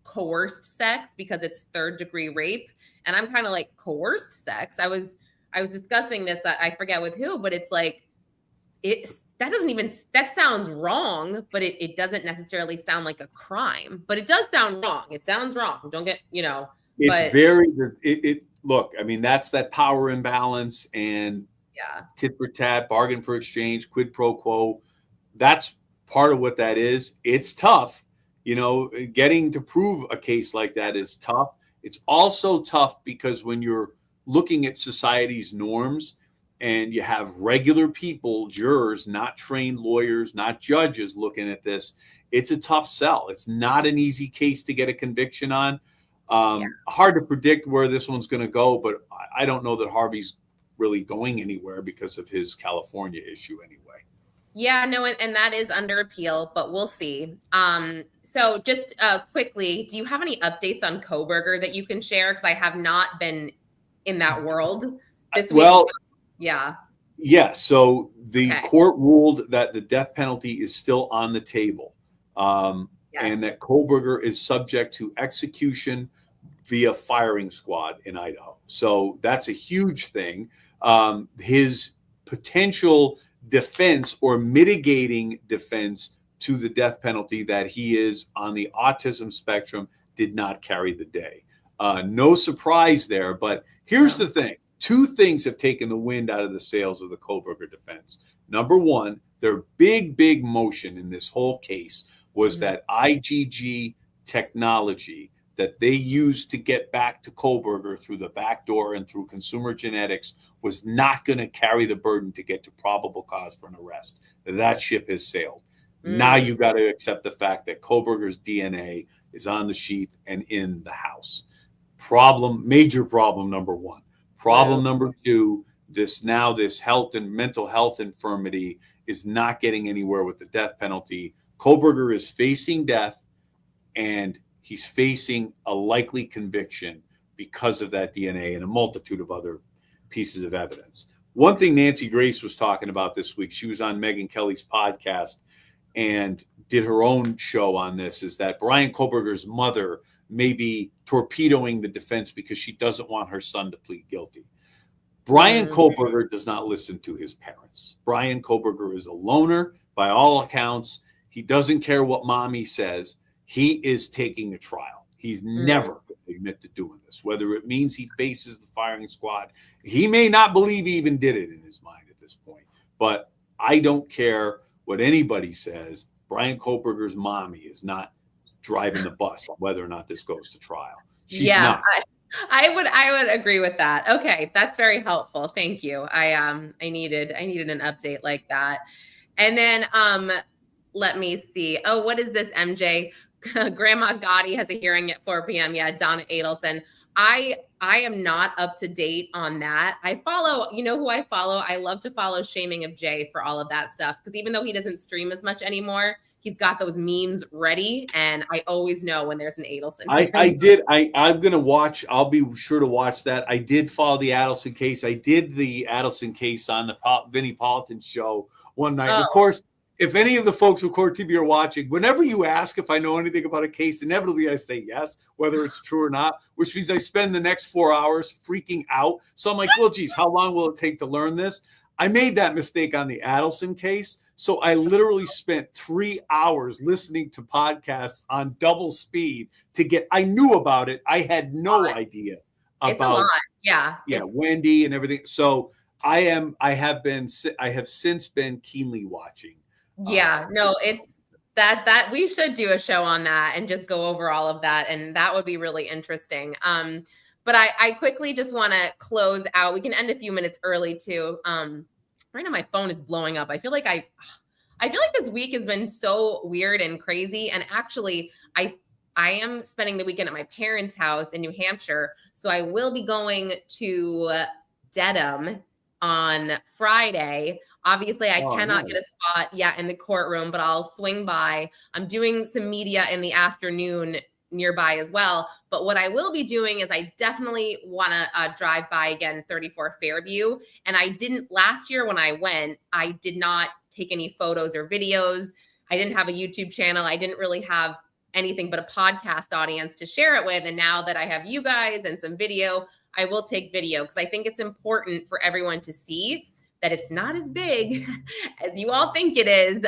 coerced sex because it's third-degree rape. And I'm kind of like, coerced sex? I was discussing this, that I forget with who, but it's like, that sounds wrong, but it doesn't necessarily sound like a crime, but it does sound wrong. It sounds wrong. Don't get, It's look, I mean, that's that power imbalance and tit for tat, bargain for exchange, quid pro quo. That's part of what that is. It's tough. You know, getting to prove a case like that is tough. It's also tough because when you're looking at society's norms, and you have regular people, jurors, not trained lawyers, not judges looking at this, it's a tough sell. It's not an easy case to get a conviction on. Hard to predict where this one's going to go, but I don't know that Harvey's really going anywhere because of his California issue anyway. Yeah, no, and that is under appeal, but we'll see. So just quickly, do you have any updates on Kohberger that you can share? Because I have not been in that world this week. Well, yeah. So the court ruled that the death penalty is still on the table, and that Kohberger is subject to execution via firing squad in Idaho. So that's a huge thing. His potential defense or mitigating defense to the death penalty, that he is on the autism spectrum, did not carry the day. No surprise there, but here's the thing. Two things have taken the wind out of the sails of the Kohberger defense. Number one, their big motion in this whole case was that IgG technology that they used to get back to Kohberger through the back door and through consumer genetics was not going to carry the burden to get to probable cause for an arrest. That ship has sailed. Now you got to accept the fact that Kohberger's DNA is on the sheet and in the house. Major problem number one. Problem number two, this health and mental health infirmity is not getting anywhere with the death penalty. Kohberger is facing death, and he's facing a likely conviction because of that DNA and a multitude of other pieces of evidence. One thing Nancy Grace was talking about this week, she was on Megyn Kelly's podcast and did her own show on this, is that Brian Kohberger's mother may be torpedoing the defense because she doesn't want her son to plead guilty. Brian Kohberger does not listen to his parents. Brian Kohberger is a loner by all accounts. He doesn't care what mommy says. He is taking a trial. He's never going to admit to doing this, whether it means he faces the firing squad. He may not believe he even did it in his mind at this point, but I don't care what anybody says. Brian Kohberger's mommy is not driving the bus on whether or not this goes to trial. She's not. I would agree with that. Okay, that's very helpful. Thank you. I needed an update like that. And then let me see. Oh, what is this, MJ? Grandma Gotti has a hearing at 4 p.m. Yeah, Donna Adelson. I am not up to date on that. I follow, you know who I follow? I love to follow Shaming of Jay for all of that stuff, because even though he doesn't stream as much anymore, he's got those memes ready, and I always know when there's an Adelson. I'm going to watch. I'll be sure to watch that. I did follow the Adelson case. I did the Adelson case on the Vinnie Politan show one night. Of course, if any of the folks from Court TV are watching, whenever you ask if I know anything about a case, inevitably I say yes, whether it's true or not, which means I spend the next 4 hours freaking out. So I'm like, well, geez, how long will it take to learn this? I made that mistake on the Adelson case. So I literally spent 3 hours listening to podcasts on double speed I knew about it. I had no idea about it's a lot. Yeah, Wendy and everything. So I have since been keenly watching. Yeah, no, it's that we should do a show on that and just go over all of that. And that would be really interesting. But I quickly just want to close out. We can end a few minutes early too. Right now my phone is blowing up. I feel like this week has been so weird and crazy. And actually, I am spending the weekend at my parents' house in New Hampshire. So I will be going to Dedham on Friday. Obviously, I cannot get a spot yet in the courtroom, but I'll swing by. I'm doing some media in the afternoon nearby as well. But what I will be doing is I definitely want to drive by again 34 Fairview. And I didn't last year when I went, I did not take any photos or videos. I didn't have a YouTube channel. I didn't really have anything but a podcast audience to share it with. And now that I have you guys and some video, I will take video because I think it's important for everyone to see that it's not as big as you all think it is.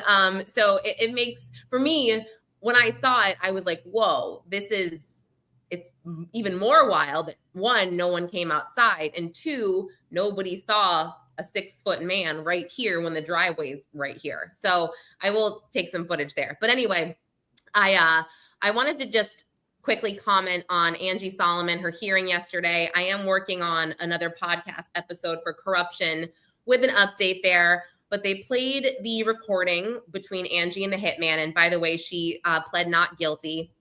So it makes, for me, when I saw it, I was like, whoa, it's even more wild that one, no one came outside, and two, nobody saw a 6-foot man right here when the driveway is right here. So I will take some footage there. But anyway, I wanted to just quickly comment on Angie Solomon, her hearing yesterday. I am working on another podcast episode for corruption with an update there, but they played the recording between Angie and the hitman. And by the way, she pled not guilty.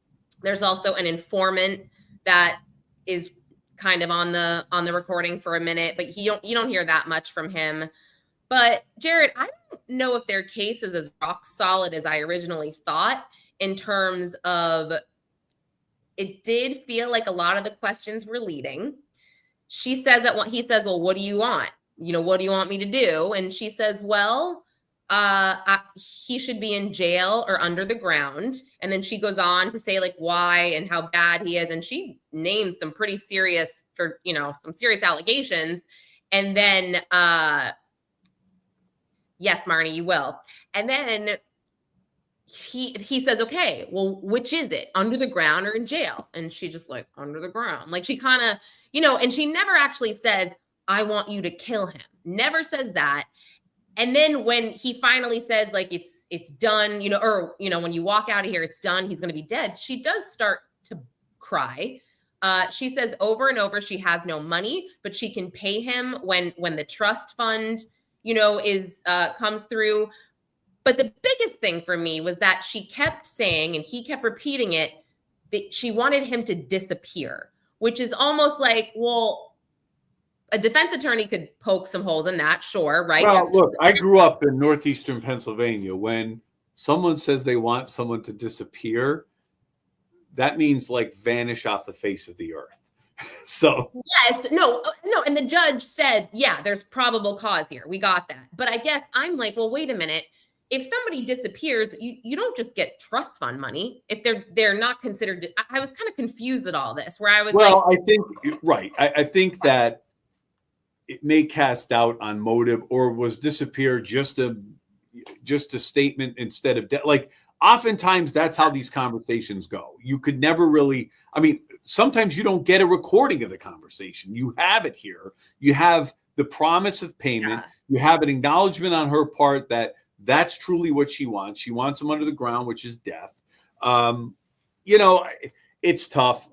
There's also an informant that is kind of on the recording for a minute, but you don't hear that much from him. But Jarrett, I don't know if their case is as rock solid as I originally thought, in terms of, it did feel like a lot of the questions were leading. She says that he says, well, what do you want? What do you want me to do? And she says, well, he should be in jail or under the ground. And then she goes on to say like why and how bad he is. And she names some pretty serious, some serious allegations. And then, yes, Marnie, you will. And then he says, okay, well, which is it, under the ground or in jail? And she just like, under the ground. Like she kind of, and she never actually says, I want you to kill him. Never says that. And then when he finally says like, it's done, when you walk out of here, it's done, he's going to be dead, she does start to cry. She says over and over, she has no money, but she can pay him when the trust fund, comes through. But the biggest thing for me was that she kept saying, and he kept repeating it, that she wanted him to disappear, which is almost like, well, a defense attorney could poke some holes in that, sure, right? Well, look, I grew up in northeastern Pennsylvania. When someone says they want someone to disappear, that means like vanish off the face of the earth. So yes, no, and the judge said, yeah, there's probable cause here. We got that. But I guess I'm like, well, wait a minute. If somebody disappears, you don't just get trust fund money if they're not considered. I was kind of confused at all this, where I was I think right. I think that it may cast doubt on motive, or was disappear just a statement instead of like oftentimes that's how these conversations go. You could never really, sometimes you don't get a recording of the conversation. You have it here. You have the promise of payment. Yeah. You have an acknowledgement on her part that that's truly what she wants. She wants him under the ground, which is death. It's tough.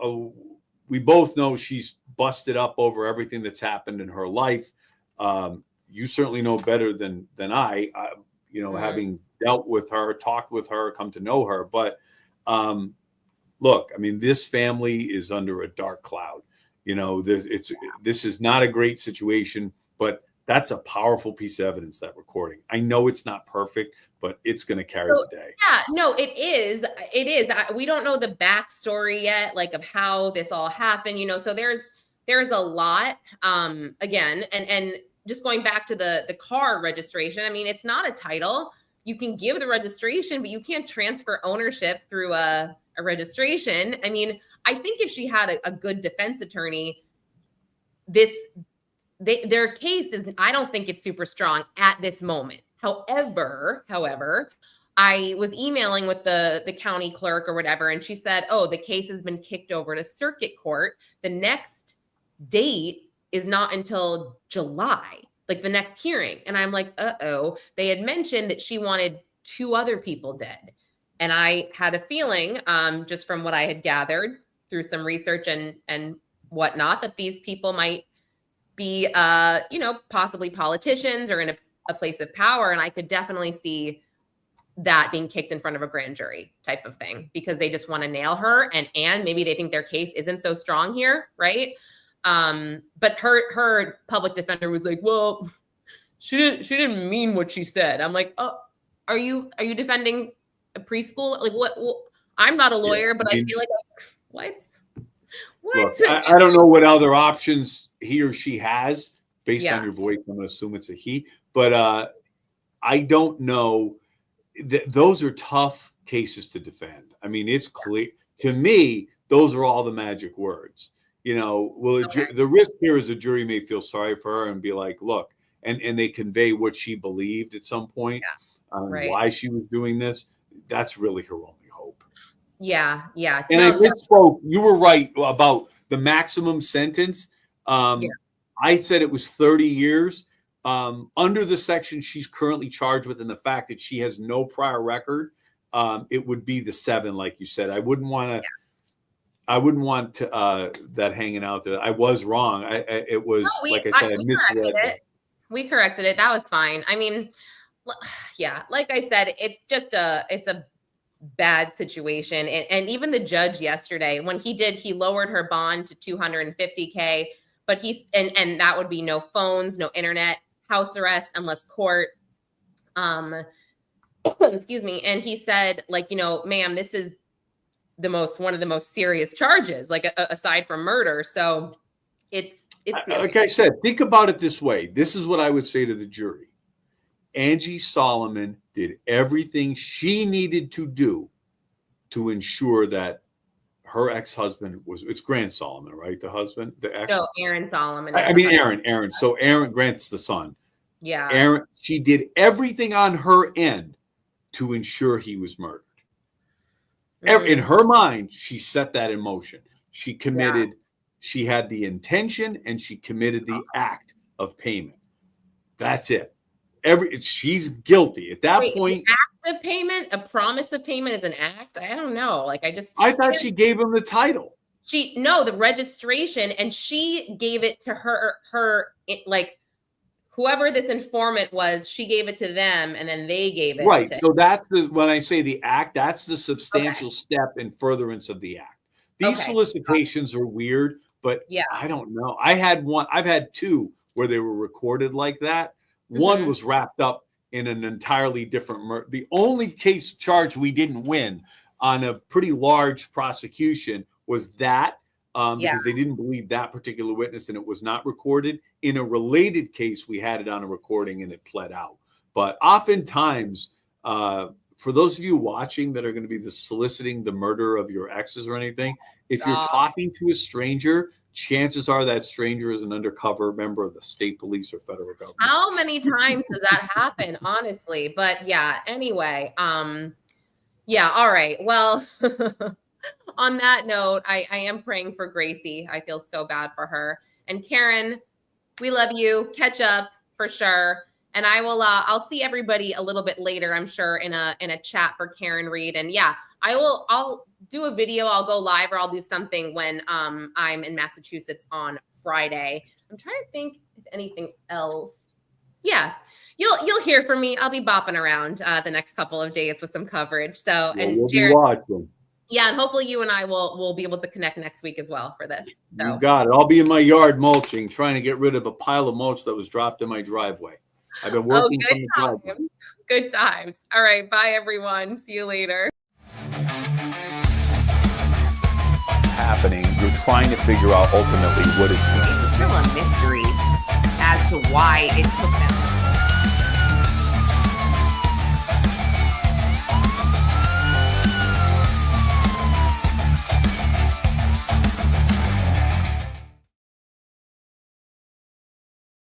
We both know she's busted up over everything that's happened in her life. You certainly know better than I, having dealt with her, talked with her, come to know her. But look, this family is under a dark cloud. This is not a great situation, but that's a powerful piece of evidence, that recording. I know it's not perfect, but it's going to carry the day. Yeah, no, it is. It is. We don't know the backstory yet, like of how this all happened, so there's a lot, again, and just going back to the car registration. It's not a title. You can give the registration, but you can't transfer ownership through a registration. I think if she had a good defense attorney, their case is, I don't think it's super strong at this moment. However, I was emailing with the county clerk or whatever, and she said, oh, the case has been kicked over to circuit court. The next date is not until July, like the next hearing. And I'm like, uh-oh. They had mentioned that she wanted 2 other people dead. And I had a feeling, just from what I had gathered through some research and whatnot, that these people might be, possibly politicians or in a place of power. And I could definitely see that being kicked in front of a grand jury type of thing, because they just want to nail her, and maybe they think their case isn't so strong here, right? But her public defender was like, well, she didn't mean what she said. I'm like, oh, are you defending a preschool? Like, what? I'm not a lawyer, but I feel like, what? Look, I don't know what other options he or she has based on your voice. I'm going to assume it's a he, but I don't know. Those are tough cases to defend. I mean, it's clear to me. Those are all the magic words. You know, well, the risk here is a jury may feel sorry for her and be like, look, and they convey what she believed at some point, why she was doing this. That's really her only hope. Yeah. And I misspoke. You were right about the maximum sentence. I said it was 30 years. Under the section she's currently charged with, and the fact that she has no prior record, it would be the 7, like you said. I wouldn't want to. I wouldn't want that hanging out there. I was wrong. It was like I said, I misread it. We corrected it. That was fine. I mean, yeah, like I said, it's a bad situation. And even the judge yesterday, when he lowered her bond to $250K, but and that would be no phones, no internet, house arrest unless court. Excuse me. And he said, like, you know, ma'am, this is one of the most serious charges, like aside from murder. So it's like I said, think about it this way. This is what I would say to the jury. Angie Solomon did everything she needed to do to ensure that her ex-husband it's Grant Solomon, right? The husband, the ex. No, Aaron Solomon. I mean, Aaron. So Aaron Grant's the son. Yeah. Aaron, she did everything on her end to ensure he was murdered. In her mind, she set that in motion. She committed, she had the intention, and she committed the act of payment. That's it. She's guilty at that point. An act of payment, a promise of payment is an act. I don't know. Like I thought she gave him the title. The registration, and she gave it to her like whoever this informant was. She gave it to them, and then they gave it. Right. So that's when I say the act. That's the substantial step in furtherance of the act. These solicitations are weird, but I don't know. I've had 2 where they were recorded like that. One was wrapped up in an entirely different murder. The only case charge we didn't win on a pretty large prosecution was that because they didn't believe that particular witness and it was not recorded. In a related case, we had it on a recording and it pled out. But oftentimes, for those of you watching that are going to be soliciting the murder of your exes or anything, if you're talking to a stranger, chances are that stranger is an undercover member of the state police or federal government. How many times does that happen, honestly? But yeah, anyway, all right. Well, on that note, I am praying for Gracie. I feel so bad for her. And Karen, we love you. Catch up for sure. And I will I'll see everybody a little bit later, I'm sure, in a chat for Karen Reed. And I'll do a video, I'll go live, or I'll do something when I'm in Massachusetts on Friday. I'm trying to think if anything else. Yeah, you'll hear from me. I'll be bopping around the next couple of days with some coverage. So and we'll Jared, be watching. Yeah, and hopefully you and I will be able to connect next week as well for this. So. You got it. I'll be in my yard mulching, trying to get rid of a pile of mulch that was dropped in my driveway. I've been working from the driveway. Good times. All right, bye everyone. See you later. Happening. You're trying to figure out ultimately what is. It's still a mystery as to why it took them